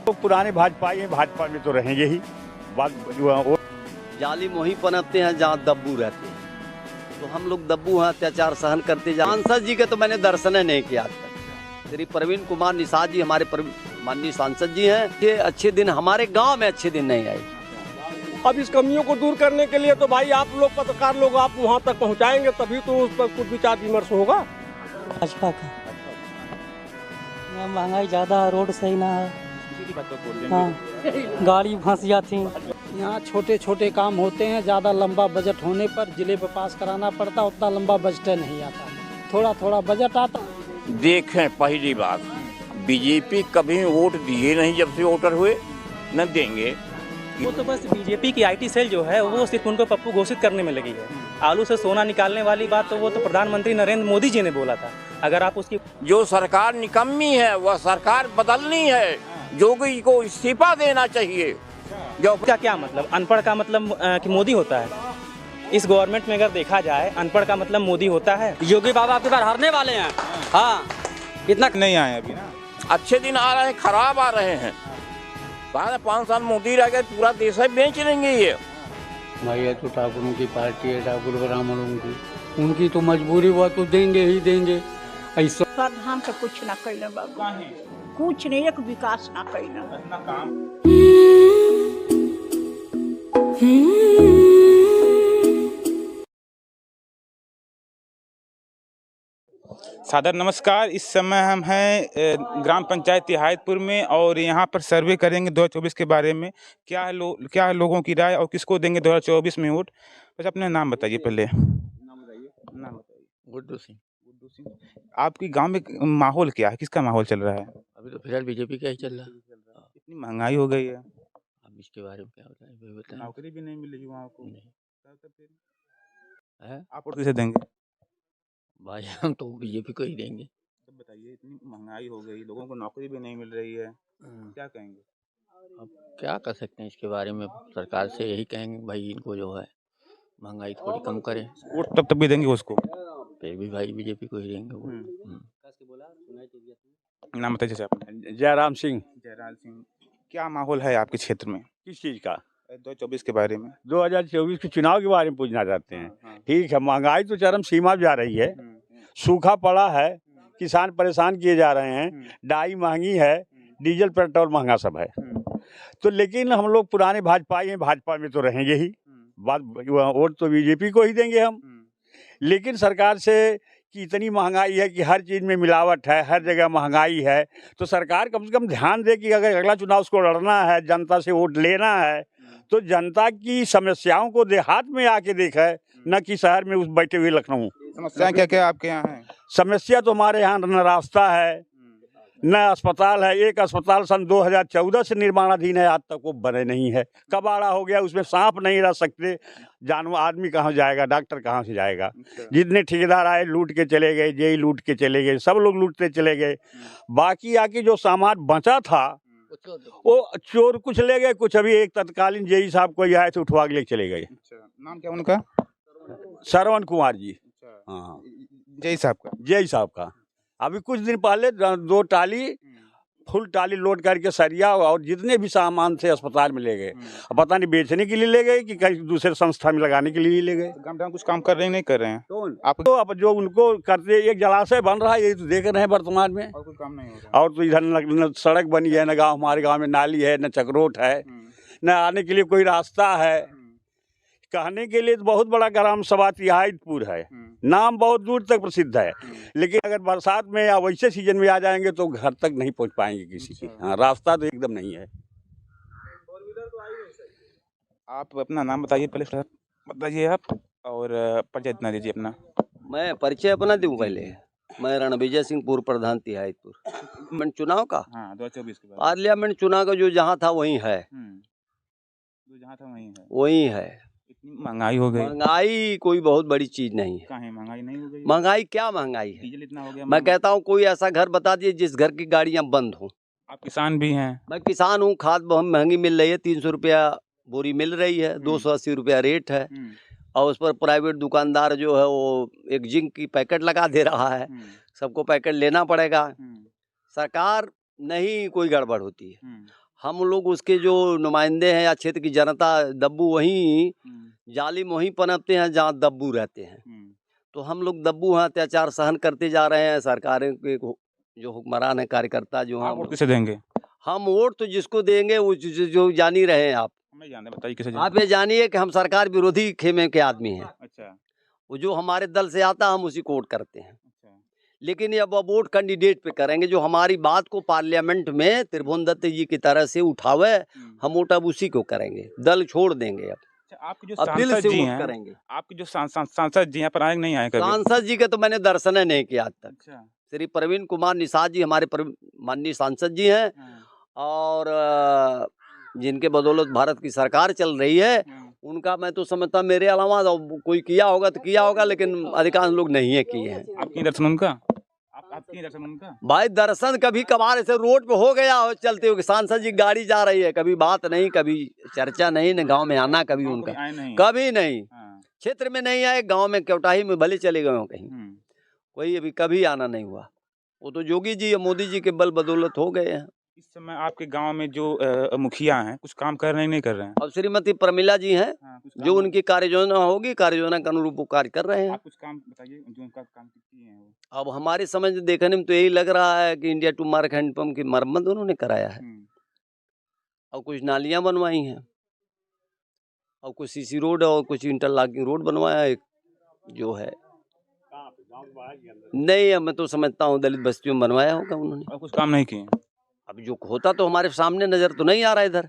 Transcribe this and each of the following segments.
तो पुराने भाजपा ही हैं, भाजपा में तो रहेंगे ही। बात वो जालिम वहीं पनपते हैं जहाँ दब्बू रहते हैं, तो हम लोग दब्बू हैं, अत्याचार सहन करते जाए। सांसद जी के तो मैंने दर्शन नहीं किया आज तक। श्री प्रवीण कुमार निषाद जी हमारे माननीय सांसद जी हैं, ये अच्छे दिन हमारे गांव में अच्छे दिन नहीं आए। अब इस कमियों को दूर करने के लिए तो भाई आप लोग पत्रकार लोग आप वहाँ तक पहुँचाएंगे तभी तो उस पर कुछ विचार विमर्श होगा। भाजपा का महंगाई ज़्यादा है, रोड सही ना है, हाँ गाड़ी फंस जाती। यहाँ छोटे छोटे काम होते हैं, ज़्यादा लंबा बजट होने पर जिले पे पास कराना पड़ता, उतना लंबा बजट नहीं आता, थोड़ा थोड़ा बजट आता। देखें पहली बात, बीजेपी कभी वोट दिए नहीं जब से वोटर हुए, न देंगे। वो तो बस बीजेपी की आईटी सेल जो है वो सिर्फ उनको पप्पू घोषित करने में लगी है। आलू से सोना निकालने वाली बात तो वो तो प्रधानमंत्री नरेंद्र मोदी जी ने बोला था। अगर आप उसकी जो सरकार निकम्मी है वह सरकार बदलनी है, जोगी को इस्तीफा देना चाहिए। जो क्या मतलब अनपढ़ का मतलब कि मोदी होता है? इस गवर्नमेंट में अगर देखा जाए अनपढ़ का मतलब मोदी होता है। योगी बाबा आपके बार हारने वाले हैं। हाँ, इतना नहीं आए अभी ना, अच्छे दिन आ रहे हैं, खराब आ रहे हैं। 5 साल मोदी रह गए, पूरा देश है बेच लेंगे ये। भाई तो ठाकुरों की पार्टी है, ठाकुर ब्राह्मणों की, उनकी तो मजबूरी, वो तो देंगे ही देंगे। ऐसा प्रधान से कुछ ना कैले बाबा, कुछ नहीं, एक विकास ना कैले। सादर नमस्कार। इस समय हम हैं ग्राम पंचायत तिहायतपुर में और यहाँ पर सर्वे करेंगे 2024 के बारे में। क्या है लोगों की राय और किसको देंगे 2024 में वोट। बस अपने नाम बताइए पहले। नाम बताइए। गुड्डू सिंह। आपकी गांव में माहौल क्या है, किसका माहौल चल रहा है? अभी तो फिलहाल बीजेपी का ही चल रहा है। इतनी महंगाई हो गई है, अब इसके बारे में क्या बताएं? नौकरी भी नहीं मिलेगी वहाँ को। नहीं है। आप वोट किसे देंगे? भाई हम तो बीजेपी को ही देंगे। तो बताइए, इतनी महंगाई हो गई, लोगों को नौकरी भी नहीं मिल रही है, क्या कहेंगे? अब क्या कर सकते हैं इसके बारे में, सरकार से यही कहेंगे भाई इनको जो है महंगाई थोड़ी कम करें। वोट तब भी देंगे उसको, फिर भी भाई बीजेपी को ही देंगे वो। नाम बताइए जैसे आपने। जयराम सिंह। जयराम सिंह। क्या माहौल है आपके क्षेत्र में किस चीज़ का? 2024 के बारे में? 2024 के चुनाव के बारे में पूछना चाहते हैं। ठीक है, महंगाई तो चरम सीमा पे जा रही है, सूखा पड़ा है, किसान परेशान किए जा रहे हैं, डाई महंगी है, डीजल पेट्रोल महंगा सब है। तो लेकिन हम लोग पुराने भाजपा ही हैं, भाजपा में तो रहेंगे ही। बात वोट तो बीजेपी को ही देंगे हम। लेकिन सरकार से कि इतनी महंगाई है कि हर चीज़ में मिलावट है, हर जगह महंगाई है, तो सरकार कम से कम ध्यान दे कि अगर अगला चुनाव उसको लड़ना है, जनता से वोट लेना है, तो जनता की समस्याओं को देहात में आके देखा है, न कि शहर में उस बैठे हुए लखनऊ। समस्या क्या क्या आपके यहाँ है? समस्या तो हमारे यहाँ न रास्ता है, न अस्पताल है। एक अस्पताल सन 2014 से निर्माणाधीन है, आज तक वो बने नहीं है। कबाड़ा हो गया, उसमें सांप नहीं रह सकते, जानवर आदमी कहाँ जाएगा, डॉक्टर कहाँ से जाएगा। जितने ठेकेदार आए लूट के चले गए, जेई लूट के चले गए, सब लोग लूटते चले गए। बाकी आके जो सामान बचा था वो चोर कुछ ले गए, कुछ अभी एक तत्कालीन जेई साहब कोई आए थे उठवा के चले गए। नाम क्या उनका? श्रवण कुमार जी। हाँ, जय साहब का। जेई साहब का। अभी कुछ दिन पहले 2 टाली फुल टाली लोड करके सरिया और जितने भी सामान थे अस्पताल में ले गए। अब पता नहीं बेचने के लिए ले गए कि कहीं दूसरे संस्था में लगाने के लिए ले गए। गांव कुछ काम कर रहे हैं, नहीं कर रहे हैं आप तो अब जो उनको करते, एक जलाशय बन रहा है, यही तो देख रहे हैं वर्तमान में। और कोई काम नहीं हो रहा। और तो इधर न सड़क बनी है, न गाँव, हमारे गाँव में नाली है, न चक्रोट है, न आने के लिए कोई रास्ता है। कहने के लिए तो बहुत बड़ा ग्राम सभा तिहायतपुर है, नाम बहुत दूर तक प्रसिद्ध है, लेकिन अगर बरसात में या वैसे सीजन में आ जाएंगे तो घर तक नहीं पहुंच पाएंगे किसी की। हाँ, रास्ता तो एकदम नहीं है। आप अपना नाम बताइए पहले सर, बताइए आप, और परिचय इतना दीजिए अपना। मैं परिचय अपना दूं पहले। मैं रणविजय सिंह, पूर्व प्रधान तिहायतपुर। चुनाव का 2024 के बाद पार्लियामेंट चुनाव का जो जहाँ था वही है, जो जहाँ था वही है। इतनी महंगाई हो गई। महंगाई कोई बहुत बड़ी चीज नहीं है। कहाँ महंगाई नहीं हो गई? महंगाई क्या महंगाई है, डीजल इतना हो गया। मैं कहता हूँ कोई ऐसा घर बता दिए जिस घर की गाड़ियाँ बंद हो। आप किसान भी हैं? मैं किसान हूँ, खाद बहुत महंगी मिल रही है, 300 रुपया बोरी मिल रही है, 280 रुपया रेट है। और उस पर प्राइवेट दुकानदार जो है वो एक जिंक की पैकेट लगा दे रहा है, सबको पैकेट लेना पड़ेगा। सरकार नहीं कोई गड़बड़ होती है। हम लोग उसके जो नुमाइंदे हैं या क्षेत्र की जनता, दब्बू वहीं जालिम वहीं पनपते हैं जहाँ दब्बू रहते हैं। तो हम लोग दब्बू हैं, अत्याचार सहन करते जा रहे हैं। सरकारें के जो हुक्मरान है, कार्यकर्ता जो हैं, वोट किसे देंगे? हम वोट तो जिसको देंगे वो जो जान ही रहे हैं आप। हमें जानना बताइए किसे आप ये जानिए कि हम सरकार विरोधी खेमे के आदमी हैं। अच्छा। वो जो हमारे दल से आता हम उसी को वोट करते हैं। अच्छा। लेकिन ये अब वोट कैंडिडेट पे करेंगे जो हमारी बात को पार्लियामेंट में त्रिभुवन दत्त जी की तरह से उठावे, हम वोट अब उसी को करेंगे, दल छोड़ देंगे। अब आपके जो अब दिल सांसद से जी वोट हैं, करेंगे। आपके जो सांसद जी यहाँ पर आए नहीं आए कभी? सांसद जी का तो मैंने दर्शन ही नहीं किया आज तक। अच्छा। श्री प्रवीण कुमार निषाद जी हमारे माननीय सांसद जी हैं, और जिनके बदौलत भारत की सरकार चल रही है, उनका मैं तो समझता मेरे अलावा कोई किया होगा तो किया होगा, लेकिन अधिकांश लोग नहीं है किए हैं। आपकी दर्शन उनका? आपकी दर्शन उनका? भाई दर्शन कभी कभार ऐसे रोड पे हो गया हो चलते हो, सांसद जी गाड़ी जा रही है, कभी बात नहीं, कभी चर्चा नहीं, न गांव में आना कभी उनका कभी नहीं, क्षेत्र में नहीं आए, गांव में क्योटाही में भले चले गए हो कहीं, कोई अभी कभी आना नहीं हुआ। वो तो योगी जी या मोदी जी के बल बदौलत हो गए हैं। इस समय आपके गांव में जो मुखिया हैं कुछ काम कर रहे हैं नहीं कर रहे हैं? अब श्रीमती प्रमिला जी हैं, जो उनकी कार्य योजना होगी, कार्य योजना के अनुरूप वो कार्य कर रहे हैं। आप कुछ काम बताइए जो उनका काम किए हैं वो। अब हमारी समझ देखने में तो यही लग रहा है कि इंडिया टू मार्क हैंडपंप की मरम्मत उन्होंने कराया है, और कुछ नालियां बनवाई हैं, और कुछ सीसी रोड और कुछ इंटरलॉकिंग रोड बनवाया है जो है। नहीं, मैं तो समझता हूँ दलित बस्तियों में बनवाया होगा उन्होंने, और कुछ काम नहीं किए। अब जो होता तो हमारे सामने नजर तो नहीं आ रहा इधर,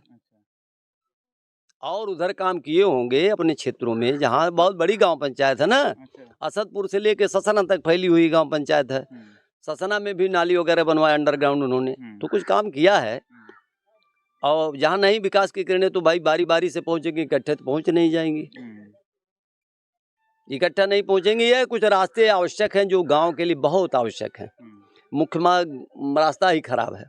और उधर काम किए होंगे अपने क्षेत्रों में, जहाँ बहुत बड़ी गांव पंचायत है ना। असदपुर से लेके ससना तक फैली हुई गांव पंचायत है। ससना में भी नाली वगैरह बनवाया अंडरग्राउंड उन्होंने, तो कुछ काम किया है। और जहाँ नहीं विकास की किरणें तो भाई बारी बारी से पहुंचेंगे, इकट्ठे तो पहुंच नहीं जाएंगी, इकट्ठा नहीं पहुंचेंगे। ये कुछ रास्ते आवश्यक हैं जो गांव के लिए बहुत आवश्यक हैं। मुख्य मार्ग रास्ता ही खराब है।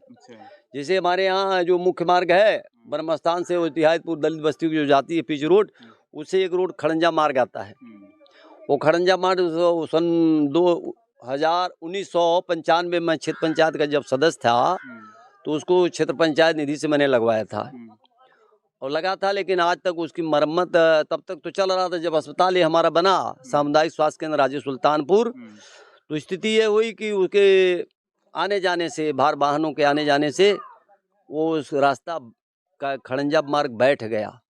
जैसे हमारे यहाँ जो मुख्य मार्ग है ब्रह्मस्थान से वो तिहायतपुर दलित बस्ती जो जाती है पिच रोड, उससे एक रोड खड़ंजा मार्ग आता है। वो खड़ंजा मार्ग सन 1995 में क्षेत्र पंचायत का जब सदस्य था, तो उसको क्षेत्र पंचायत निधि से मैंने लगवाया था, और लगा था, लेकिन आज तक उसकी मरम्मत तब तक तो चल रहा था जब अस्पताल ये हमारा बना, सामुदायिक स्वास्थ्य केंद्र राजे सुल्तानपुर। तो स्थिति ये हुई कि उसके आने जाने से, भार वाहनों के आने जाने से वो उस रास्ता का खड़ंजा मार्ग बैठ गया।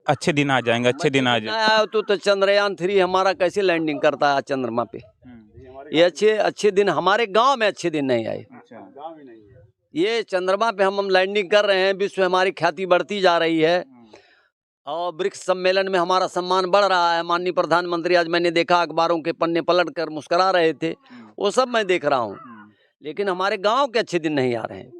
अच्छे दिन आ जाएंगे, अच्छे दिन आ जाएंगे। तो चंद्रयान 3 हमारा कैसे लैंडिंग करता है चंद्रमा पे? ये अच्छे दिन हमारे गांव में अच्छे दिन नहीं आए। ये चंद्रमा पे हम लैंडिंग कर रहे हैं, विश्व हमारी ख्याति बढ़ती जा रही है, और ब्रिक्स सम्मेलन में हमारा सम्मान बढ़ रहा है। माननीय प्रधानमंत्री आज मैंने देखा अखबारों के पन्ने पलट कर मुस्कुरा रहे थे, वो सब मैं देख रहा हूँ, लेकिन हमारे गांव के अच्छे दिन नहीं आ रहे हैं।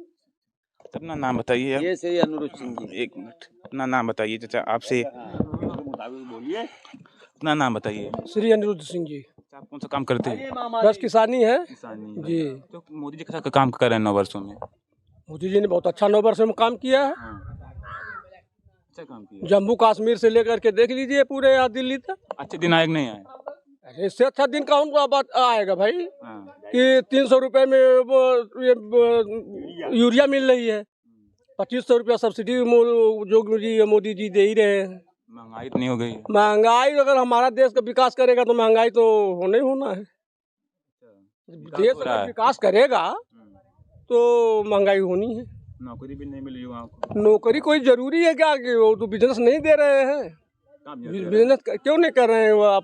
अपना नाम बताइए। ये से अनुरुद्ध सिंह जी। एक मिनट, अपना नाम बताइए चाचा, आपसे बोलिए, अपना नाम बताइए। श्री अनिरुद्ध सिंह जी। आप कौन सा काम करते हैं? बस किसानी है किसानी जी। तो मोदी जी कैसा काम कर रहे हैं 9 वर्षों में? मोदी जी ने बहुत अच्छा 9 वर्षों में काम किया है। अच्छा काम किया। जम्मू कश्मीर से लेकर के देख लीजिए पूरे यहाँ दिल्ली तक। अच्छे दिन आए कि नहीं आए? इससे अच्छा दिन कौन बात आएगा भाई, कि 300 रुपए में वो यूरिया मिल रही है, 2500 रुपया सब्सिडी जो मोदी जी दे ही रहे हैं। महंगाई इतनी हो गई है। महंगाई अगर हमारा देश का विकास करेगा तो महंगाई तो होना ही होना है। देश अगर विकास करेगा तो महंगाई होनी है। नौकरी भी नहीं मिली युवाओं को। नौकरी कोई जरूरी है क्या? कि वो तो बिजनेस नहीं दे रहे हैं। बिजनेस क्यों नहीं कर रहे हैं? वो आप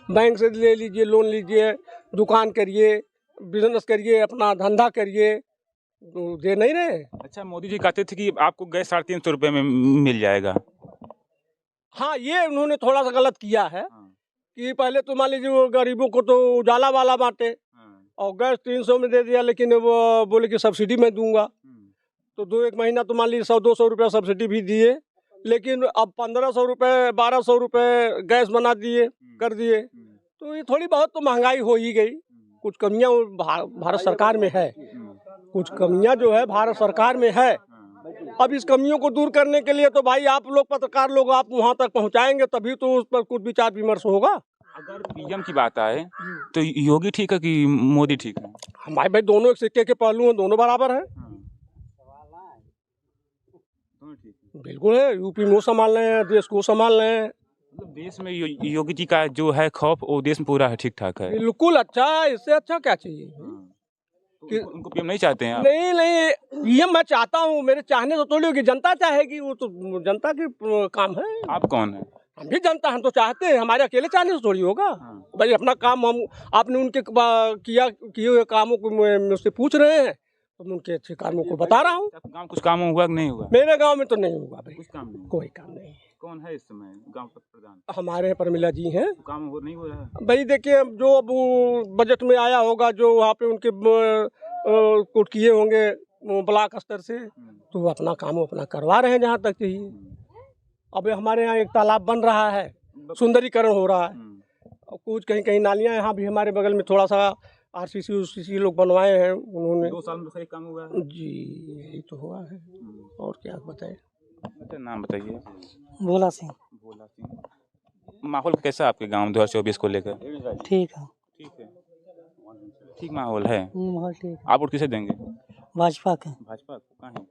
बैंक से ले लीजिए, लोन लीजिए, दुकान करिए, बिजनेस करिए, अपना धंधा करिए, तो दे नहीं रहे। अच्छा, मोदी जी कहते थे कि आपको गैस 350 रुपये में मिल जाएगा। हाँ, ये उन्होंने थोड़ा सा गलत किया है कि पहले तो मान लीजिए वो गरीबों को तो उजाला वाला बांटे, और गैस 300 में दे दिया, लेकिन वो बोले कि सब्सिडी मैं दूंगा, तो 2-1 महीना तो मान लीजिए 100-200 रुपये सब्सिडी भी दिए, लेकिन अब 1500 रुपये 1200 रुपये गैस बना दिए कर दिए, तो ये थोड़ी बहुत तो महंगाई हो ही गई। कुछ कमियां भारत सरकार में है, कुछ कमियां जो है भारत सरकार में है। अब इस कमियों को दूर करने के लिए तो भाई आप लोग पत्रकार लोग आप वहां तक पहुंचाएंगे, तभी तो उस पर कुछ विचार विमर्श होगा। अगर पीएम की बात आए तो योगी ठीक है कि मोदी ठीक है? हमारे भाई दोनों एक सिक्के के पहलू हैं, दोनों बराबर हैं। बिल्कुल है, यूपी में वो संभाल रहे हैं, देश को संभाल रहे हैं। मतलब देश में योगी जी का जो है खौफ वो देश में पूरा है, ठीक ठाक है। बिल्कुल अच्छा है, इससे अच्छा क्या चाहिए? तो उनको पीएम नहीं चाहते हैं आप? नहीं नहीं, ये मैं चाहता हूँ, मेरे चाहने से थोड़ी होगी, जनता चाहेगी, वो तो जनता की काम है। आप कौन है? हम भी जनता, हम तो चाहते हैं, हमारे अकेले चाहने से थोड़ी होगा। भाई अपना काम हम, आपने उनके किए हुए कामों को मुझसे पूछ रहे हैं, तो मैं उनके अच्छे कामों को बता रहा हूँ। गाँव कुछ काम हुआ कि नहीं हुआ? मेरे गांव में तो नहीं हुआ भाई, कुछ काम नहीं, कोई काम नहीं। कौन है इस समय गांव प्रधान? हमारे परमिला जी हैं। काम नहीं हो रहा है भाई देखिए, अब जो अब बजट में आया होगा, जो वहाँ पे उनके कुछ किए होंगे ब्लॉक स्तर से, तो वो अपना काम अपना करवा रहे हैं जहाँ तक चाहिए। अब हमारे यहाँ एक तालाब बन रहा है, सुंदरीकरण हो रहा है, और कुछ कहीं कहीं नालियाँ यहाँ भी हमारे बगल में थोड़ा सा आरसीसी लोग बनवाए हैं उन्होंने। 2 साल में सही काम हुआ है जी, यही तो हुआ है, और क्या बताएं। अच्छा, नाम बताइए। भोला सिंह। भोला सिंह। माहौल कैसा आपके गांव 2024 को लेकर? ठीक है। ठीक है, ठीक माहौल है। माहौल ठीक। आप वोट किसे देंगे? भाजपा का। भाजपा को? कहाँ है?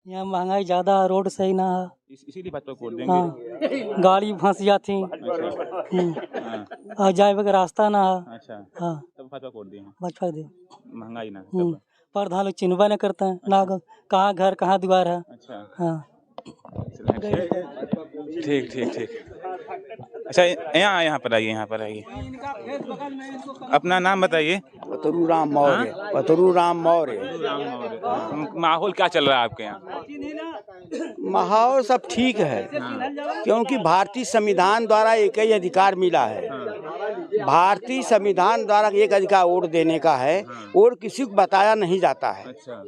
यहाँ महंगाई ज्यादा है, रोड सही ना है। इसीलिए भाजपा को वोट देंगे? हाँ, गाड़ी फंस जाती। हाँ, और जाए बगैर रास्ता ना है। अच्छा, हाँ, तब भाजपा को वोट दिए? भाजपा दे। महंगाई ना प्रधान लोग चिन्हवा नहीं करते हैं ना, कहाँ घर कहाँ द्वार है। अच्छा, हाँ, ठीक ठीक ठीक। अच्छा, यहाँ पर आइए, यहाँ पर आइए। अपना नाम बताइए। पतरू राम मौर्य। माहौल क्या चल रहा है आपके यहाँ? माहौल सब ठीक है, क्योंकि भारतीय संविधान द्वारा एक ही अधिकार मिला है। भारतीय संविधान द्वारा एक अधिकार वोट देने का है, और किसी को बताया नहीं जाता है। अच्छा,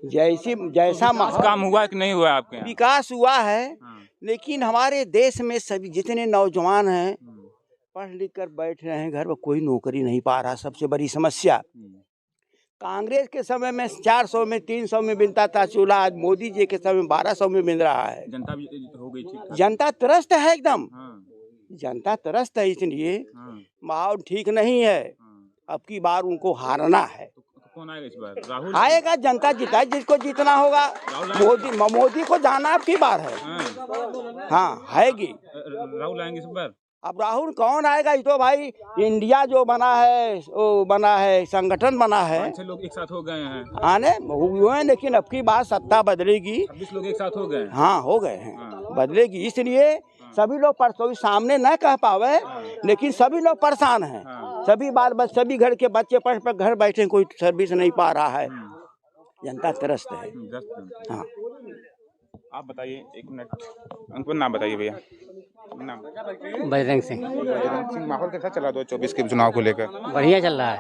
जैसा काम हुआ कि नहीं हुआ आपके यहाँ? विकास हुआ है, लेकिन हमारे देश में सभी जितने नौजवान हैं पढ़ लिख कर बैठ रहे हैं घर में, कोई नौकरी नहीं पा रहा। सबसे बड़ी समस्या कांग्रेस के समय में 400 में 300 में मिलता था चूल्हा, आज मोदी जी के समय में 1200 में मिल रहा है। जनता भी हो गई ठीक? जनता त्रस्त है एकदम। जनता त्रस्त है, इसलिए माहौल ठीक नहीं है। अब की बार उनको हारना है। कौन आएगा इस बार? राहुल आएगा, जनता जिताए, जिसको जीतना होगा। मोदी को जाना अब की बार है। हाँ, आएगी। राहुल आएंगे इस बार? अब राहुल कौन आएगा? ये तो भाई इंडिया जो बना है, वो बना है, संगठन बना है। 5-6 लोग एक साथ हो गए हैं आने हुए हैं, लेकिन अब की बार सत्ता बदलेगी। 26 लोग एक साथ हो गए। हाँ, हो गए हैं, बदलेगी। इसलिए सभी लोग पर सामने न कह पावे, लेकिन सभी लोग परेशान हैं। सभी सभी घर के बच्चे पढ़ घर बैठे, कोई सर्विस नहीं पा रहा है। जनता त्रस्त है। हाँ, आप बताइए, 1 मिनट, उनको नाम बताइए भैया। नाम? बजरंग सिंह। बजरंग सिंह। माहौल कैसा चल रहा है 2024 के चुनाव को लेकर? बढ़िया चल रहा है।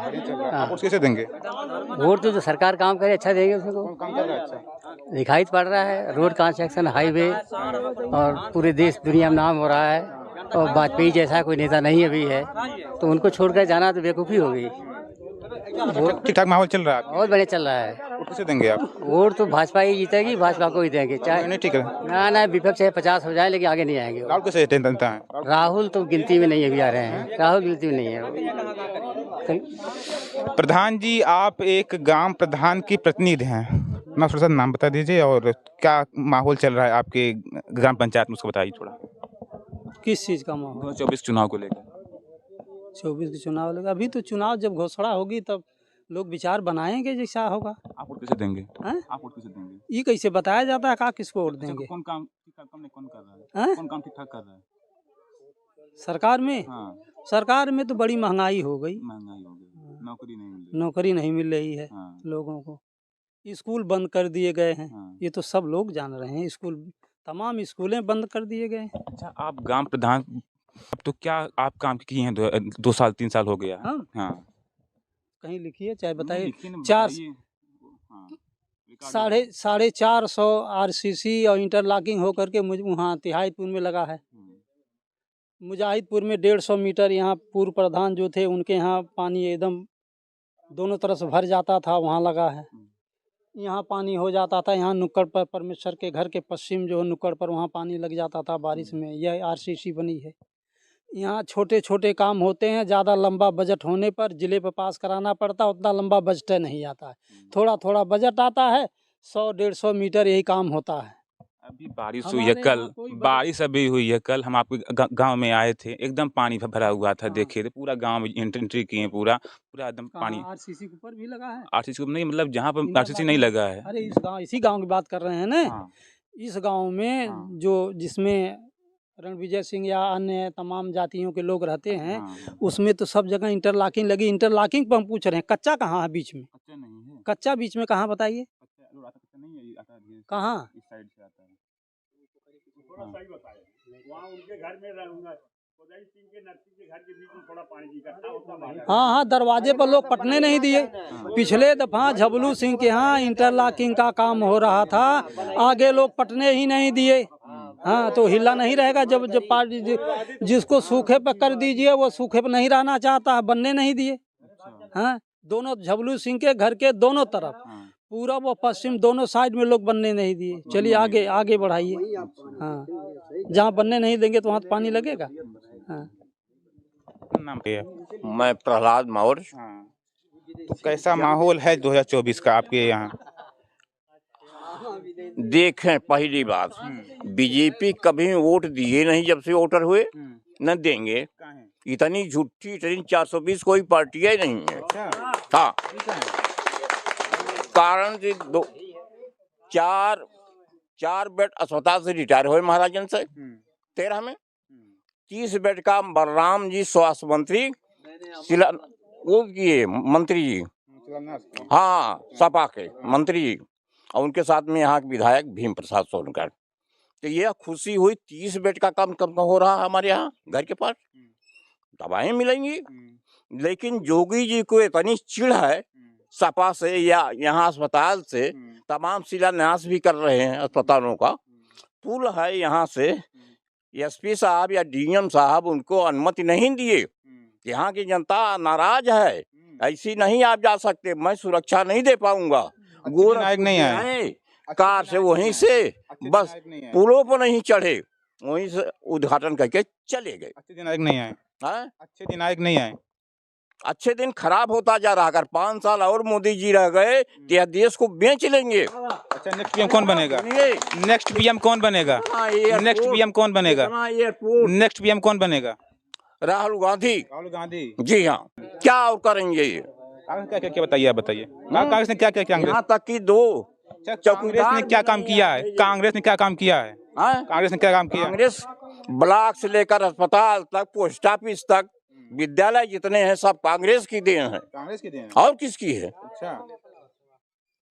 आप वोट कैसे देंगे? वोट तो जो सरकार काम करे अच्छा देंगे उसको। कौन काम कर रहा है अच्छा? दिखाई पड़ रहा है, रोड कंस्ट्रक्शन, हाईवे, और पूरे देश दुनिया में नाम हो रहा है। और वाजपेयी जैसा कोई नेता नहीं अभी है, तो उनको छोड़कर जाना तो बेवकूफ़ी हो गई। ठीक ठाक माहौल चल रहा है? बहुत बढ़िया चल रहा है। वोट किसे देंगे आप? वोट तो भाजपा ही जीतेगी, भाजपा को ही देंगे। चाहे नहीं, ठीक है ना विपक्ष चाहे 50 हो जाए, लेकिन आगे नहीं आएंगे। राहुल कैसे जनता है? राहुल तो गिनती में नहीं अभी आ रहे हैं, राहुल गिनती में नहीं है। प्रधान जी, आप एक ग्राम प्रधान की प्रतिनिधि हैं, मैं थोड़ा सा नाम बता दीजिए और क्या माहौल चल रहा है आपके ग्राम पंचायत में, उसको बताइए थोड़ा। किस चीज़ का माहौल? 2024 चुनाव को लेकर। 24 के चुनाव लगा, अभी तो चुनाव जब घोषणा होगी तब लोग विचार बनाएंगे जैसा होगा। आप वोट किसे देंगे? आप वोट किसे देंगे? ये कैसे बताया जाता है कहाँ किसको वोट देंगे? कौन काम ठीक ठाक कौन कर रहा है? कौन काम ठीक ठाक कर रहा है सरकार में? सरकार में तो बड़ी महंगाई हो गई। नौकरी नहीं मिल रही है लोगों को। स्कूल बंद कर दिए गए हैं, ये तो सब लोग जान रहे हैं। स्कूल, तमाम स्कूलें बंद कर दिए गए। अच्छा, आप ग्राम प्रधान, अब तो क्या आप काम किए हैं? 2 साल 3 साल हो गया। हाँ, कहीं लिखिए, चाहे बताइए। 450 आरसीसी और इंटरलॉकिंग होकर के मुझे वहाँ तिहाईपुर में लगा है। मुजाहिदपुर में 150 मीटर, यहाँ पूर्व प्रधान जो थे उनके यहाँ पानी एकदम दोनों तरफ से भर जाता था, वहाँ लगा है। यहाँ पानी हो जाता था, यहाँ नुक्कड़ पर, परमेश्वर के घर के पश्चिम जो नुक्कड़ पर, वहाँ पानी लग जाता था बारिश में। यह आरसीसी बनी है। यहाँ छोटे छोटे काम होते हैं, ज़्यादा लंबा बजट होने पर जिले पर पास कराना पड़ता, उतना लंबा बजट नहीं आता है। थोड़ा थोड़ा बजट आता है, 100-150 मीटर यही काम होता है। अभी बारिश हुई है कल, बारिश अभी हुई है कल, हम आपके गांव में आए थे, एकदम पानी भरा हुआ था। देखिए थे पूरा गांव में एंट्री किए, पूरा पूरा एकदम पानी। आरसीसी के ऊपर भी लगा है? आरसीसी को नहीं, मतलब जहाँ पर आरसीसी नहीं लगा है। अरे इस गांव, इसी गांव की बात कर रहे हैं ना। इस गांव में जो जिसमें रणविजय सिंह या अन्य तमाम जातियों के लोग रहते हैं, उसमें तो सब जगह इंटरलॉकिंग लगी। इंटरलॉकिंग पर हम पूछ रहे हैं, कच्चा कहाँ है बीच में? कच्चा नहीं है। कच्चा बीच में कहाँ बताइए? कहाँ? इस साइड से आता है। थोड़ा सही बताए, वहाँ उनके घर में रहूंगा, कोदाई सिंह के नरसिंह के घर के बीच में थोड़ा पानी की इकट्ठा होता है। हाँ, दरवाजे पर लोग पटने नहीं दिए। पिछले दफा झबलू सिंह के यहाँ इंटरलॉकिंग का काम हो रहा था, आगे लोग पटने ही नहीं दिए। हाँ, तो हिला नहीं रहेगा। जब पार्टी जिसको सूखे पे कर दीजिए, वो सूखे पे नहीं रहना चाहता है, बनने नहीं दिए। हाँ, दोनों झबलू सिंह के घर के दोनों तरफ, पूरब और पश्चिम दोनों साइड में लोग बनने नहीं दिए। चलिए आगे आगे बढ़ाइए। हाँ, जहाँ बनने नहीं देंगे तो वहाँ तो पानी लगेगा। हाँ। नाम क्या है? मैं प्रहलाद मौर्य। तो कैसा माहौल है 2024 का आपके यहाँ? देखें, पहली बात, बीजेपी कभी वोट दिए नहीं जब से वोटर हुए, न देंगे। इतनी झूठी, इतनी 420 कोई पार्टी ही नहीं है। हाँ, कारण से चार बेड अस्पताल से रिटायर हुए महाराजन से 13 में। 30 बेड का बलराम जी स्वास्थ्य मंत्री वो किए, मंत्री जी, हाँ, सपा के मंत्री जी, और उनके साथ में यहाँ के विधायक भीम प्रसाद सोनकर। तो यह खुशी हुई, 30 बेड का काम कब हो रहा है हमारे यहाँ घर के पास, दवाएं मिलेंगी। लेकिन जोगी जी को इतनी चिढ़ है सपा से या यहाँ अस्पताल से, तमाम शिलान्यास भी कर रहे हैं अस्पतालों का। पुल है यहाँ से, एसपी साहब या डीएम साहब उनको अनुमति नहीं दिए। यहाँ की जनता नाराज है, ऐसी नहीं आप जा सकते, मैं सुरक्षा नहीं दे पाऊंगा। गोरखपुर नहीं आए कार से, वहीं से बस पुलों पर नहीं चढ़े, वहीं से उद्घाटन करके चले गए। अच्छे दिन नहीं आए। अच्छे दिन नहीं आए। अच्छे दिन खराब होता जा रहा। अगर 5 साल और मोदी जी रह गए तो यह देश को बेच लेंगे। अच्छा, नेक्स्ट पीएम कौन बनेगा? नेक्स्ट पीएम कौन बनेगा? नेक्स्ट पीएम कौन बनेगा? नेक्स्ट पीएम कौन बनेगा? राहुल गांधी। राहुल गांधी, जी हाँ। क्या और करेंगे ये? क्या बताइए, आप बताइए। कांग्रेस ने क्या किया? यहाँ तक कि 2 कांग्रेस ने क्या काम किया है? कांग्रेस ने क्या काम किया है? कांग्रेस ने क्या काम किया? कांग्रेस ब्लॉक से लेकर अस्पताल तक, पोस्ट ऑफिस तक, विद्यालय जितने हैं सब कांग्रेस की देन है। कांग्रेस की देन और किसकी है? अच्छा,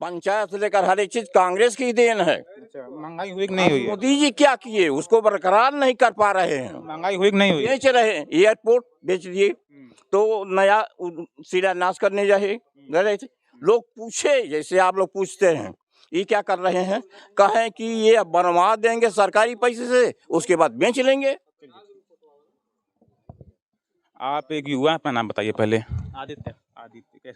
पंचायत से लेकर हर एक चीज कांग्रेस की देन है। अच्छा, महंगाई हुई कि नहीं हुई? मोदी जी क्या किए, उसको बरकरार नहीं कर पा रहे हैं। महंगाई हुई कि नहीं हुई? बेच रहे हैं, एयरपोर्ट बेच दिए, तो नया शिलान्यास करने जाए लोग पूछे, जैसे आप लोग पूछते हैं, ये क्या कर रहे हैं, कहें कि ये बनवा देंगे सरकारी पैसे से, उसके बाद बेच लेंगे। आप एक युवा, अपना नाम बताइए पहले। आदित्य।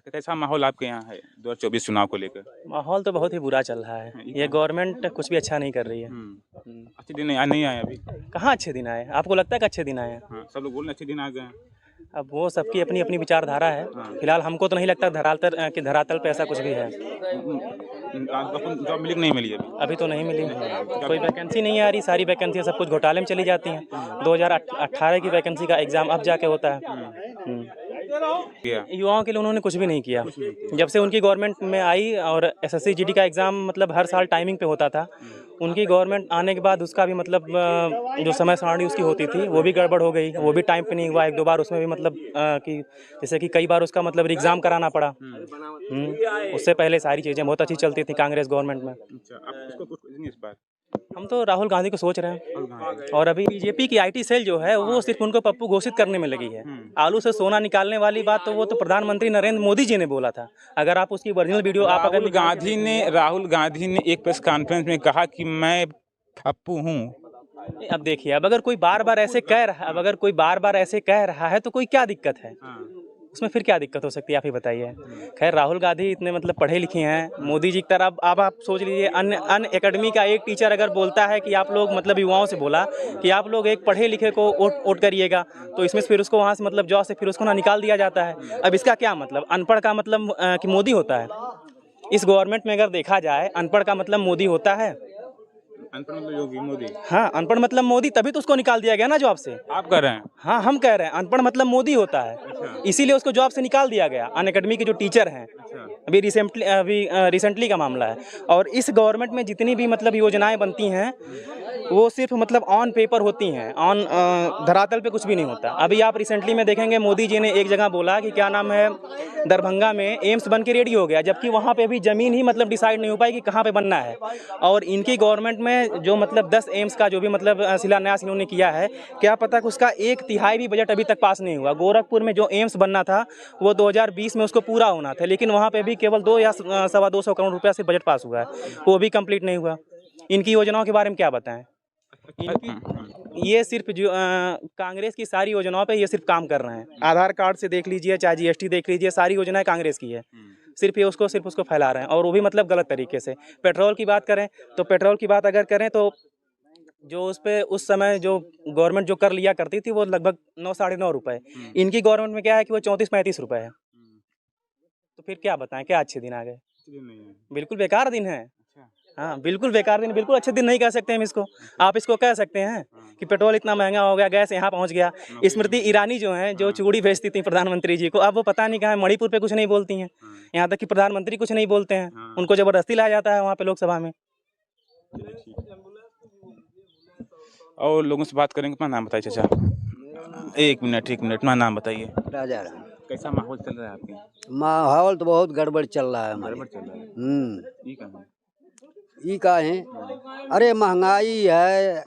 कैसा माहौल आपके यहाँ है 2024 चुनाव को लेकर? माहौल तो बहुत ही बुरा चल रहा है। ये गवर्नमेंट कुछ भी अच्छा नहीं कर रही है। अच्छे दिन नहीं आए अभी? कहाँ अच्छे दिन आए? आपको लगता है कि अच्छे दिन आए हैं? हाँ, सब लोग बोल रहे अच्छे दिन आ गए हैं। अब वो सबकी अपनी अपनी विचारधारा है। फिलहाल हमको तो नहीं लगता धरातल पे ऐसा कुछ भी है। जॉब मिली नहीं मिली अभी तो नहीं मिली। कोई वैकेंसी नहीं आ रही, सारी वैकेंसी सब कुछ घोटाले में चली जाती हैं। 2018 की वैकेंसी का एग्जाम अब जाके होता है। युवाओं के लिए उन्होंने कुछ भी नहीं किया। जब से उनकी गवर्नमेंट में आई, और SSC GD का एग्जाम मतलब हर साल टाइमिंग पे होता था, उनकी गवर्नमेंट आने के बाद उसका भी मतलब जो समय सारणी उसकी होती थी वो भी गड़बड़ हो गई, वो भी टाइम पे नहीं हुआ। 1-2 बार उसमें भी मतलब कि जैसे कि कई बार उसका मतलब एग्जाम कराना पड़ा। उससे पहले सारी चीज़ें बहुत अच्छी चलती थी कांग्रेस गवर्नमेंट में। हम तो राहुल गांधी को सोच रहे हैं। और अभी बीजेपी की IT सेल जो है वो सिर्फ उनको पप्पू घोषित करने में लगी है। आलू से सोना निकालने वाली बात तो वो तो प्रधानमंत्री नरेंद्र मोदी जी ने बोला था। अगर आप उसकी ओरिजिनल वीडियो आप अगर राहुल गांधी ने एक प्रेस कॉन्फ्रेंस में कहा कि मैं पप्पू हूँ। अब देखिए, अब अगर कोई बार बार ऐसे कह रहा है तो कोई क्या दिक्कत है उसमें? फिर क्या दिक्कत हो सकती है, आप ही बताइए। खैर, राहुल गांधी इतने मतलब पढ़े लिखे हैं, मोदी जी की तरह। अब आप सोच लीजिए, अन एकेडमी का एक टीचर अगर बोलता है कि आप लोग मतलब युवाओं से बोला कि आप लोग एक पढ़े लिखे को वोट करिएगा, तो इसमें फिर उसको वहाँ से मतलब जॉब से फिर उसको ना निकाल दिया जाता है। अब इसका क्या मतलब? अनपढ़ का मतलब कि मोदी होता है? इस गवर्नमेंट में अगर देखा जाए, अनपढ़ का मतलब मोदी होता है? अनपढ़ मतलब योगी मोदी। हाँ, अनपढ़ मतलब मोदी, तभी तो उसको निकाल दिया गया ना जॉब से। आप कह रहे हैं? हाँ, हम कह रहे हैं अनपढ़ मतलब मोदी होता है, इसीलिए उसको जॉब से निकाल दिया गया। अनअकैडमी के जो टीचर हैं, अभी रिसेंटली का मामला है। और इस गवर्नमेंट में जितनी भी मतलब योजनाएं बनती हैं वो सिर्फ मतलब ऑन पेपर होती हैं, ऑन धरातल पे कुछ भी नहीं होता। अभी आप रिसेंटली में देखेंगे मोदी जी ने एक जगह बोला कि क्या नाम है, दरभंगा में एम्स बन के रेडी हो गया, जबकि वहाँ पे अभी ज़मीन ही मतलब डिसाइड नहीं हो पाई कि कहाँ पे बनना है। और इनकी गवर्नमेंट में जो मतलब 10 एम्स का जो भी मतलब शिलान्यास इन्होंने किया है, क्या पता कि उसका 1/3 भी बजट अभी तक पास नहीं हुआ। गोरखपुर में जो एम्स बनना था वो 2020 में उसको पूरा होना था, लेकिन वहाँ पे भी केवल 2 या 225 करोड़ रुपया से बजट पास हुआ है, वो भी कंप्लीट नहीं हुआ। इनकी योजनाओं के बारे में क्या बताएं? ये सिर्फ जो कांग्रेस की सारी योजनाओं पे ये सिर्फ काम कर रहे हैं। आधार कार्ड से देख लीजिए, चाहे जीएसटी देख लीजिए, सारी योजनाएं कांग्रेस की है। सिर्फ उसको फैला रहे हैं, और वो भी मतलब गलत तरीके से। पेट्रोल की बात करें तो पेट्रोल की बात अगर करें तो जो उस पे उस समय जो गवर्नमेंट जो कर लिया करती थी वो लगभग 9 साढ़े 9 रुपए। इनकी गवर्नमेंट में क्या है कि वो 34-35 रुपए है। तो फिर क्या बताएं, क्या अच्छे दिन आ गए? बिल्कुल बेकार दिन है। हाँ, बिल्कुल बेकार दिन, बिल्कुल अच्छे दिन नहीं कह सकते हम इसको। आप इसको कह सकते हैं कि पेट्रोल इतना महंगा हो गया, गैस यहाँ पहुँच गया। स्मृति ईरानी जो हैं, जो चूड़ी भेजती थी प्रधानमंत्री जी को, अब वो पता नहीं कहाँ है, मणिपुर पे कुछ नहीं बोलती हैं। यहाँ तक कि प्रधानमंत्री कुछ नहीं बोलते हैं, उनको जबरदस्ती लाया जाता है वहाँ पे लोकसभा में। और लोगों से बात करेंगे। अपना नाम बताइए चाचा। एक मिनट अपना नाम बताइए। राजा राम। कैसा माहौल चल रहा है आपके? माहौल तो बहुत गड़बड़ चल रहा है हमारे। गड़बड़ चल रहा है। ये कहाँ है? ये का है, अरे महंगाई है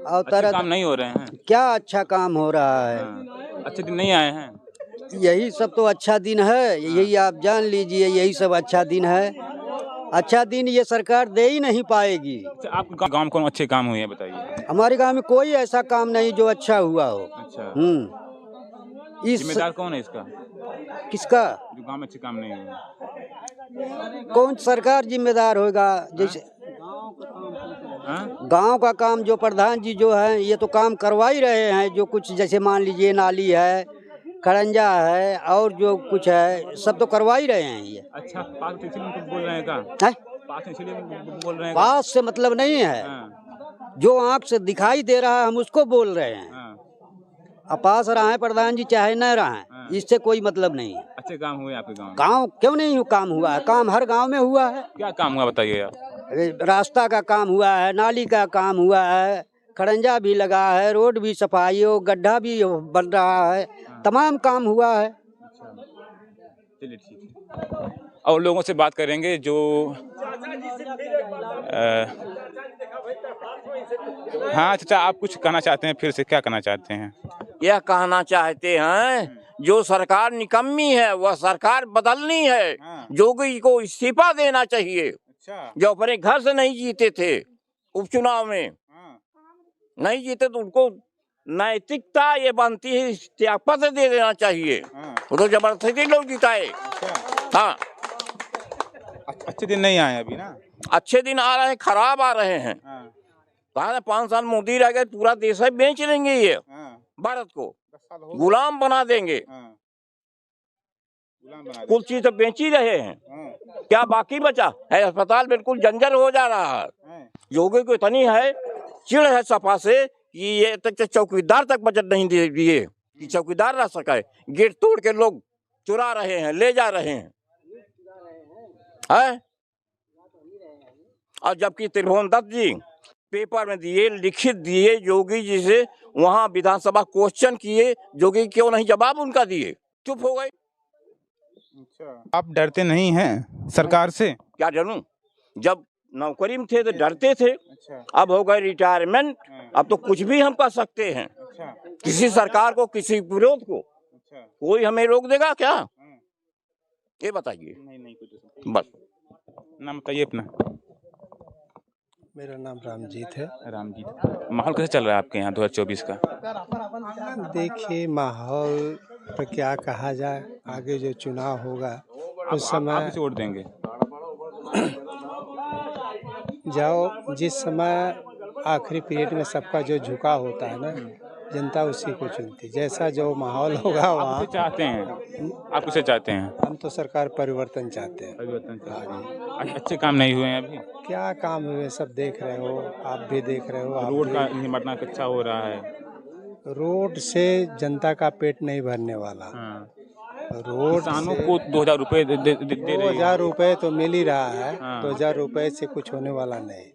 और तरह काम नहीं हो रहे हैं। क्या अच्छा काम हो रहा है? अच्छे दिन नहीं आए हैं। यही सब तो अच्छा दिन है, यही आप जान लीजिए, यही सब अच्छा दिन है। अच्छा दिन ये सरकार दे ही नहीं पाएगी। आपके गांव में कौन अच्छे काम हुए हैं बताइए? हमारे गांव में कोई ऐसा काम नहीं जो अच्छा हुआ हो। अच्छा। इस जिम्मेदार कौन है इसका? किसका? जो गांव में अच्छे काम नहीं हुए। कौन सरकार जिम्मेदार होगा? जैसे गांव का काम जो प्रधान जी जो है ये तो काम करवा ही रहे हैं। जो कुछ जैसे मान लीजिए नाली है, खड़ंजा है और जो कुछ है सब तो करवा ही रहे हैं ये। अच्छा, पास बोल रहे हैं का? पास इसलिए बोल रहे हैं? पास से मतलब नहीं है, जो आँख से दिखाई दे रहा है हम उसको बोल रहे हैं। अब पास रहा है प्रधान जी चाहे न रहा है, इससे कोई मतलब नहीं है। अच्छे काम हुए आपके गाँव? गाँव क्यों नहीं काम हुआ है? काम हर गाँव में हुआ है। क्या काम हुआ बताइए आप? रास्ता का काम हुआ है, नाली का काम हुआ है, खड़ंजा भी लगा है, रोड भी सफाई हो, गड्ढा भी बन रहा है, तमाम काम हुआ है। चलिए ठीक है। और लोगों से बात करेंगे जो हाँ चाचा, आप कुछ कहना चाहते हैं? फिर से क्या कहना चाहते हैं? यह कहना चाहते हैं जो सरकार निकम्मी है वह सरकार बदलनी है। जोगी को इस्तीफा देना चाहिए। जो अपने घर से नहीं जीते थे उपचुनाव में, नहीं जीते तो उनको नैतिकता ये बनती है त्यागपत्र दे देना चाहिए। वो तो जबरदस्ती लोग जिताए। हाँ, अच्छे दिन नहीं आए अभी ना? अच्छे दिन आ रहे हैं, खराब आ रहे हैं। कहा 5 साल मोदी रह गए, पूरा देश है बेच लेंगे ये भारत को, गुलाम बना देंगे। कुछ चीज तो बेच ही रहे हैं, क्या बाकी बचा है? अस्पताल बिल्कुल जंजर हो जा रहा है। योगी को इतनी है चिड़ है सपा से कि ये तक चौकीदार तक बजट नहीं दिए कि चौकीदार रह सके। गेट तोड़ के लोग चुरा रहे हैं, ले जा रहे हैं। और जबकि त्रिभुवन दत्त जी पेपर में दिए, लिखित दिए योगी जी से, वहां विधानसभा क्वेश्चन किए, योगी क्यों नहीं जवाब उनका दिए, चुप हो गए। आप डरते नहीं हैं सरकार से? क्या डरूं? जब नौकरी में थे तो डरते थे। अब हो गए रिटायरमेंट, अब तो कुछ भी हम कर सकते हैं। किसी सरकार को, किसी विरोध को कोई हमें रोक देगा क्या? ये बताइए। बस नाम बताइए अपना। मेरा नाम रामजीत है। रामजीत, माहौल कैसे चल रहा है आपके यहाँ 2024 का? देखिए माहौल पर क्या कहा जाए, आगे जो चुनाव होगा उस समय आप वोट देंगे? जाओ, जिस समय आखिरी पीरियड में सबका जो झुकाव होता है ना, जनता उसी को चुनती। जैसा जो माहौल होगा वहाँ चाहते हैं। आप किसे चाहते हैं? हम तो सरकार परिवर्तन चाहते हैं। परिवर्तन चाहते हैं। अच्छे काम नहीं हुए हैं अभी? क्या काम हुए सब देख रहे हो, आप भी देख रहे हो। रोड का निर्माण अच्छा हो रहा है। रोड से जनता का पेट नहीं भरने वाला। रोड किसानों को 2000 रुपए दे रही है। 2000 रुपए तो मिल ही रहा है। हाँ। 2000 रुपए से कुछ होने वाला नहीं।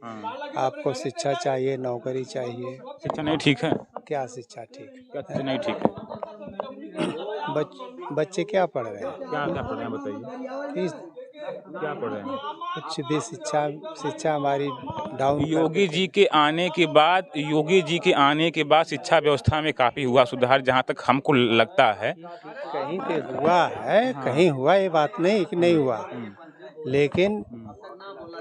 आपको शिक्षा चाहिए, नौकरी चाहिए। शिक्षा नहीं ठीक है? क्या शिक्षा ठीक? क्या नहीं ठीक है? बच्चे क्या पढ़ रहे हैं? क्या पढ़ रहे हैं बताइए? क्या पढ़ रहे हैं? कुछ भी शिक्षा हमारी डाउन। योगी जी के आने के बाद शिक्षा व्यवस्था में काफी हुआ सुधार, जहां तक हमको लगता है। कहीं पे हुआ है, कहीं हुआ, ये बात नहीं कि नहीं हुआ, लेकिन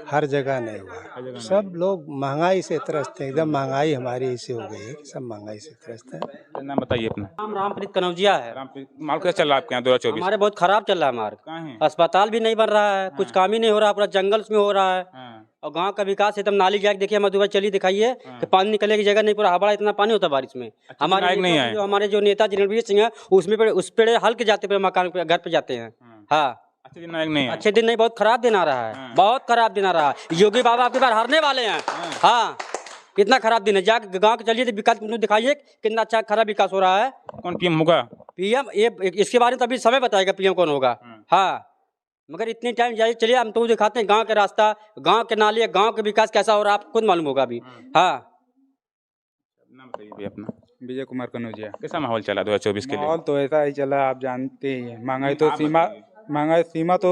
हर जगह नहीं हुआ। सब लोग महंगाई से त्रस्त हैं, एकदम महंगाई हमारी ऐसी हो गई है कि सब महंगाई से त्रस्त है। नाम बताइए अपना। नाम रामप्रीत कनौजिया है। माल कैसा चल रहा है आपके यहाँ 2024? हमारे बहुत खराब चल रहा है हमारे। अस्पताल भी नहीं बन रहा है, कुछ काम ही नहीं हो रहा, पूरा जंगल में हो रहा है। और गांव का विकास एकदम नाली जाके देखिए, मधुबन चली दिखाइए कि पानी निकलने की जगह नहीं, पूरा हवाड़ा इतना पानी होता है बारिश में। हमारे जो नेता रणवीर सिंह है, उस पे हल के जाते पे मकान पे, घर पे जाते हैं। हाँ, अच्छे दिन नहीं, बहुत खराब दिन आ रहा है। बहुत खराब दिन आ रहा है। योगी बाबा आपकी बार हारने वाले हैं। हाँ, कितना खराब दिन है। जाके गांव के चलिए, विकास दिखाइए कितना अच्छा खराब विकास हो रहा है। कौन पीएम होगा? पीएम ये इसके बारे में तो अभी समय बताएगा पीएम कौन होगा। हाँ, मगर इतनी टाइम जाइए, चलिए हम तो दिखाते हैं गांव के रास्ता, गांव के नाले, गांव के विकास कैसा हो रहा है, आपको खुद मालूम होगा अभी। हाँ, नाम बताइए अपना। विजय कुमार कनौजिया। कैसा माहौल चला 2024 के लिए? माहौल तो ऐसा ही चला, आप जानते ही हैं। महंगाई सीमा तो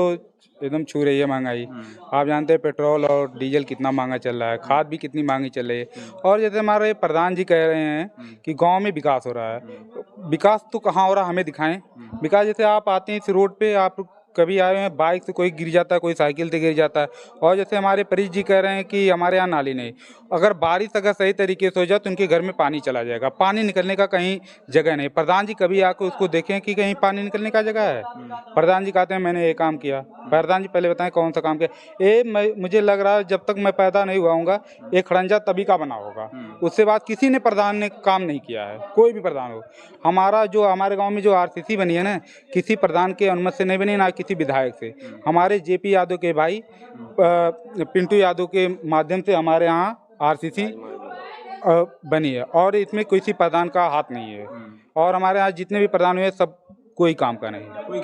एकदम छू रही है महंगाई। आप जानते हैं पेट्रोल और डीजल कितना महंगा चल रहा है, खाद भी कितनी महंगी चल रही है। और जैसे हमारे प्रधान जी कह रहे हैं कि गांव में विकास हो रहा है, विकास तो कहाँ हो रहा है, हमें दिखाएं विकास। जैसे आप आते हैं इस रोड पे, आप कभी आए हैं, बाइक से कोई गिर जाता है, कोई साइकिल से गिर जाता है। और जैसे हमारे परिज जी कह रहे हैं कि हमारे यहाँ नाली नहीं, अगर बारिश अगर सही तरीके से हो जाए तो उनके घर में पानी चला जाएगा, पानी निकलने का कहीं जगह नहीं। प्रधान जी कभी आकर उसको देखें कि कहीं पानी निकलने का जगह है। प्रधान जी कहते हैं मैंने ये काम किया। प्रधान जी पहले बताएं कौन सा काम किया। ये मुझे लग रहा है जब तक मैं पैदा नहीं हुआ हूँगा, ये खड़ंजा तभी का बना होगा। उससे बाद किसी ने प्रधान ने काम नहीं किया है, कोई भी प्रधान हो। हमारे गाँव में जो RCC बनी है ना, किसी प्रधान के अनुमति से नहीं बनी, ना किसी विधायक से। हमारे JP यादव के भाई पिंटू यादव के माध्यम से हमारे यहाँ RCC बनी है, और इसमें किसी प्रधान का हाथ नहीं है। और हमारे यहाँ जितने भी प्रधान हुए सब कोई काम का नहीं,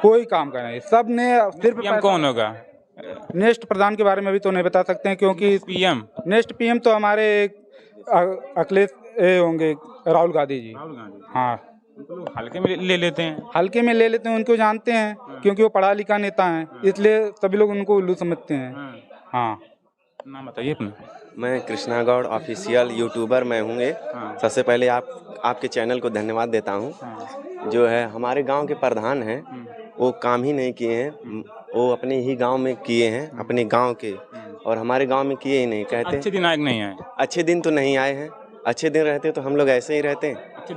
कोई काम का नहीं। सब ने सिर्फ कौन होगा नेक्स्ट प्रधान के बारे में भी तो नहीं बता सकते हैं, क्योंकि नेक्स्ट PM तो हमारे अखिलेश होंगे, राहुल गांधी जी। हाँ, हल्के में ले लेते हैं, उनको जानते हैं क्योंकि वो पढ़ा लिखा नेता हैं, इसलिए सभी लोग उनको उल्लू समझते हैं। हाँ, नाम बताइए अपना। मैं कृष्णा गौड़ ऑफिशियल यूट्यूबर मैं हूँगे। सबसे पहले आपके चैनल को धन्यवाद देता हूँ। जो है हमारे गांव के प्रधान हैं, वो काम ही नहीं किए हैं, वो अपने ही गांव में किए हैं, अपने गांव के, और हमारे गांव में किए ही नहीं। कहते अच्छे दिन नहीं आए। अच्छे दिन तो नहीं आए हैं। अच्छे दिन रहते तो हम लोग ऐसे ही रहते हैं। अच्छे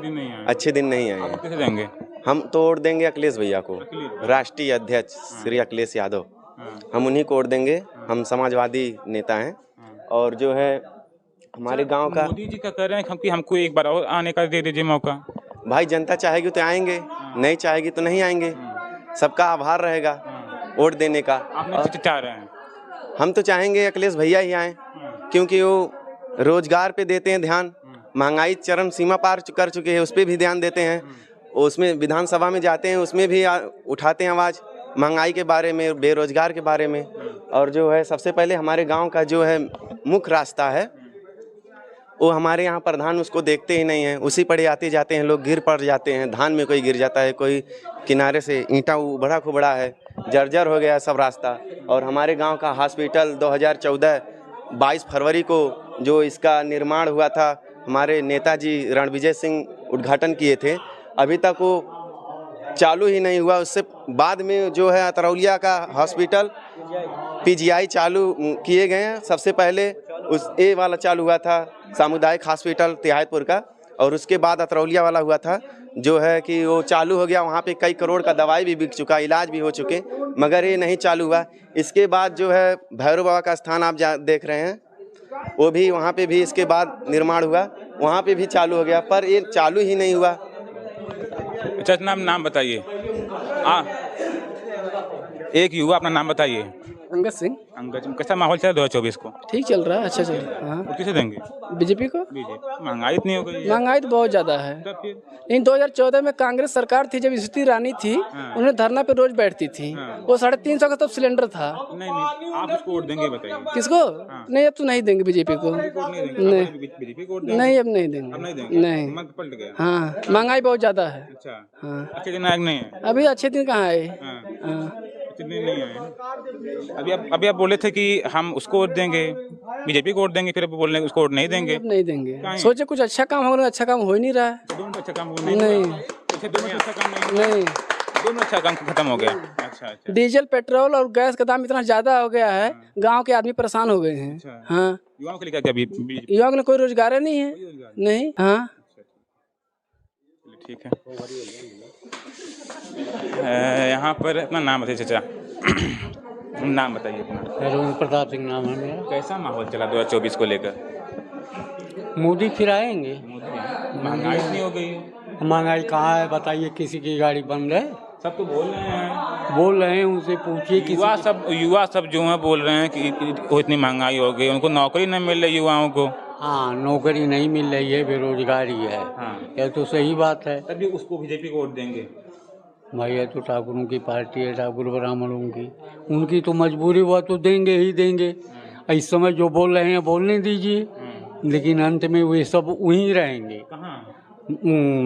दिन नहीं आए कैसे देंगे? हम तो वोट देंगे अखिलेश भैया को, राष्ट्रीय अध्यक्ष श्री अखिलेश यादव। हम उन्हीं को वोट देंगे। हम समाजवादी नेता हैं। और जो है हमारे गांव का मोदी जी का कह रहे हैं कि हमको एक बार और आने का दे दीजिए मौका। भाई जनता चाहेगी तो आएंगे, नहीं चाहेगी तो नहीं आएंगे। सबका आभार रहेगा वोट देने का। आप चाह रहे हैं? हम तो चाहेंगे अखिलेश भैया ही आए, क्योंकि वो रोजगार पे देते हैं ध्यान। महंगाई चरम सीमा पार कर चुके हैं, उस पर भी ध्यान देते हैं। उसमें विधानसभा में जाते हैं, उसमें भी उठाते हैं आवाज़ महंगाई के बारे में, बेरोजगार के बारे में। और जो है सबसे पहले हमारे गांव का जो है मुख्य रास्ता है, वो हमारे यहाँ प्रधान उसको देखते ही नहीं हैं। उसी पर आते जाते हैं लोग, गिर पड़ जाते हैं। धान में कोई गिर जाता है, कोई किनारे से ईंटा उबड़ा खुबड़ा है, जर्जर हो गया सब रास्ता। और हमारे गांव का हॉस्पिटल 2014 22 फरवरी को जो इसका निर्माण हुआ था, हमारे नेताजी रणविजय सिंह उद्घाटन किए थे, अभी तक वो चालू ही नहीं हुआ। उससे बाद में जो है अतरौलिया का हॉस्पिटल PGI चालू किए गए हैं। सबसे पहले ये वाला चालू हुआ था सामुदायिक हॉस्पिटल तिहाईपुर का, और उसके बाद अतरौलिया वाला हुआ था, जो है कि वो चालू हो गया। वहाँ पे कई करोड़ का दवाई भी बिक चुका, इलाज भी हो चुके, मगर ये नहीं चालू हुआ। इसके बाद जो है भैरव बाबा का स्थान आप देख रहे हैं, वो भी वहाँ पे भी इसके बाद निर्माण हुआ, वहाँ पे भी चालू हो गया, पर ये चालू ही नहीं हुआ। अच्छा, नाम बताइए। एक युवा अपना नाम बताइए। अंगद सिंह। कैसा माहौल चल रहा है 2024 को? ठीक चल रहा है, अच्छा चल रहा है। हाँ। और किसे देंगे? बीजेपी को। बीजेपी। महंगाई इतनी हो गई है। महंगाई तो बहुत ज्यादा है। लेकिन 2014 में कांग्रेस सरकार थी, जब स्मृति ईरानी थी, उन्हें धरना पे रोज बैठती थी। वो 350 का तब सिलेंडर था। नहीं आप उसको वोट देंगे बताइए। किसको? नहीं, अब तो नहीं देंगे बीजेपी को। नहीं, अब नहीं देंगे। नहीं, पलट गया। हाँ, महंगाई बहुत ज्यादा है। अच्छा। हाँ। अच्छे दिन आए नहीं है? अभी अच्छे दिन कहाँ आए? नहीं आए। अभी आप बोले थे कि हम उसको वोट देंगे, बीजेपी को वोट देंगे, फिर बोल रहे उसको वोट नहीं देंगे। अब नहीं देंगे। सोचे कुछ अच्छा काम होगा, अच्छा काम हो ही नहीं रहा है। दोनों अच्छा काम दोनों अच्छा काम खत्म हो गया। अच्छा। डीजल, पेट्रोल और गैस का दाम इतना ज्यादा हो गया है, गांव के आदमी परेशान हो गए हैं। हाँ। युवाओं के लिए क्या? युवाओं के कोई रोजगार नहीं है। नहीं। हाँ, ठीक है। यहाँ पर अपना नाम बताइए चाचा। नाम बताइए अपना। रोहन प्रताप सिंह नाम है मेरा। कैसा माहौल चला 2024 को लेकर? मोदी फिर आएंगे। महंगाई इतनी हो गई है। महंगाई कहाँ है बताइए? किसी की गाड़ी बंद है? सब तो बोल रहे हैं, उनसे पूछिए। युवा सब जो है बोल रहे हैं कि इतनी महंगाई हो गई, उनको नौकरी नहीं मिल रही युवाओं को। हाँ, नौकरी नहीं मिल रही है, बेरोजगारी है। हाँ। यह तो सही बात है। तभी उसको बीजेपी को वोट देंगे। भाई ये तो ठाकुरों की पार्टी है, ठाकुर ब्राह्मणों की, उनकी तो मजबूरी हुआ तो देंगे ही देंगे। इस समय जो बोल रहे हैं बोलने दीजिए, लेकिन अंत में वे सब वहीं रहेंगे।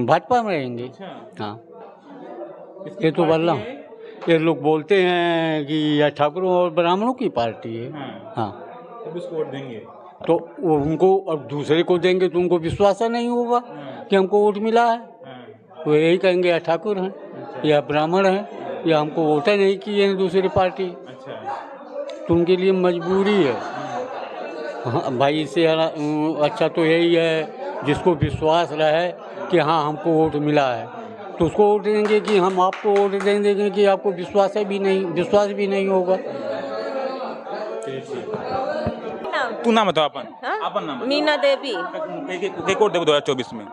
भाजपा में रहेंगे। हाँ, ये तो बल्ला ये लोग बोलते हैं कि यह ठाकुरों और ब्राह्मणों की पार्टी है। हाँ, तब उसको वोट देंगे तो वो उनको, अब दूसरे को देंगे तो उनको विश्वास नहीं होगा कि हमको वोट मिला है। वो यही कहेंगे या ठाकुर हैं या ब्राह्मण हैं या हमको वोट नहीं किए हैं दूसरी पार्टी। तो उनके लिए मजबूरी है। हाँ भाई, इससे अच्छा तो यही है जिसको विश्वास रहे कि हाँ हमको वोट मिला है, तो उसको वोट देंगे। कि हम आपको वोट देंगे कि आपको विश्वास भी नहीं होगा। तू नाम बताओ अपन नाम। मीना देवी। वोट देबो 2024 में?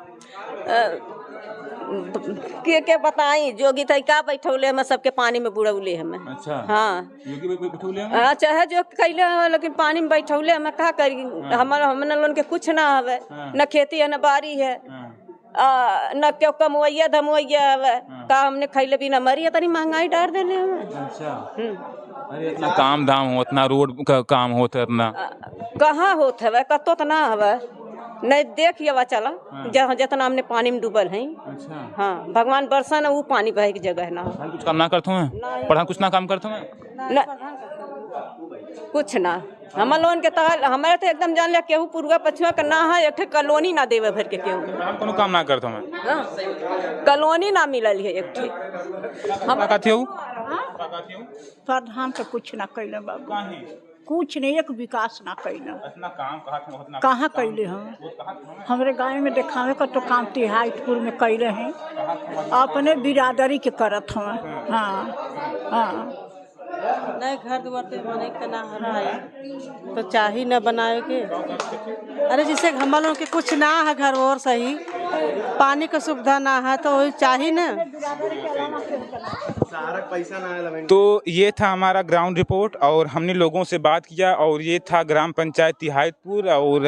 के बताई, जोगी था का बैठौले हम सबके पानी में बुड़ौले हमें। अच्छा। हाँ, योगी बैठौले हम। हाँ, चाहे जो कैले लेकिन पानी में बैठौले हमें का करी। हमने लोन के कुछ ना हवे, न खेती है न बारी है, न क्यों कमवैया धमवैया हवे। का हमने खैले भी न मरी, तनी महंगाई डाल देले हमें। अच्छा। अरे इतना काम धाम हो, इतना रोड का काम होता है, इतना कहाँ होत है? कतो तो ना हवे। नहीं देखिए वा चला जहाँ जितना हमने पानी में डूबल है। अच्छा। हाँ, भगवान बरसा ना वो पानी बहे की जगह ना। कुछ काम ना करते हैं? पढ़ा कुछ ना काम करते हैं? कुछ ना। हम लोन के तहत हमारे तो एकदम जान लिया केहू पूर्वा पछुआ का ना है, एक कॉलोनी ना देवे भर के केहू। हम कोनो काम ना करते हैं। कॉलोनी ना मिलल है एक ठीक। हम का थी प्रधान का कुछ ना कैले बाबू, कुछ नहीं, एक विकास ना कैले। कहाँ कैले हैं? हमारे गाँव में देखावे का तो काम तिहाईपुर में कैले हैं, अपने बिरादरी के करत हैं। हाँ हाँ, नहीं घर द्वार पे बने के ना है तो चाही न बनाए के। अरे जैसे हम लोगों के कुछ ना है घर और सही, पानी का सुविधा ना है तो वही चाही ना। तो ये था हमारा ग्राउंड रिपोर्ट और हमने लोगों से बात किया और ये था ग्राम पंचायत तिहाईपुर और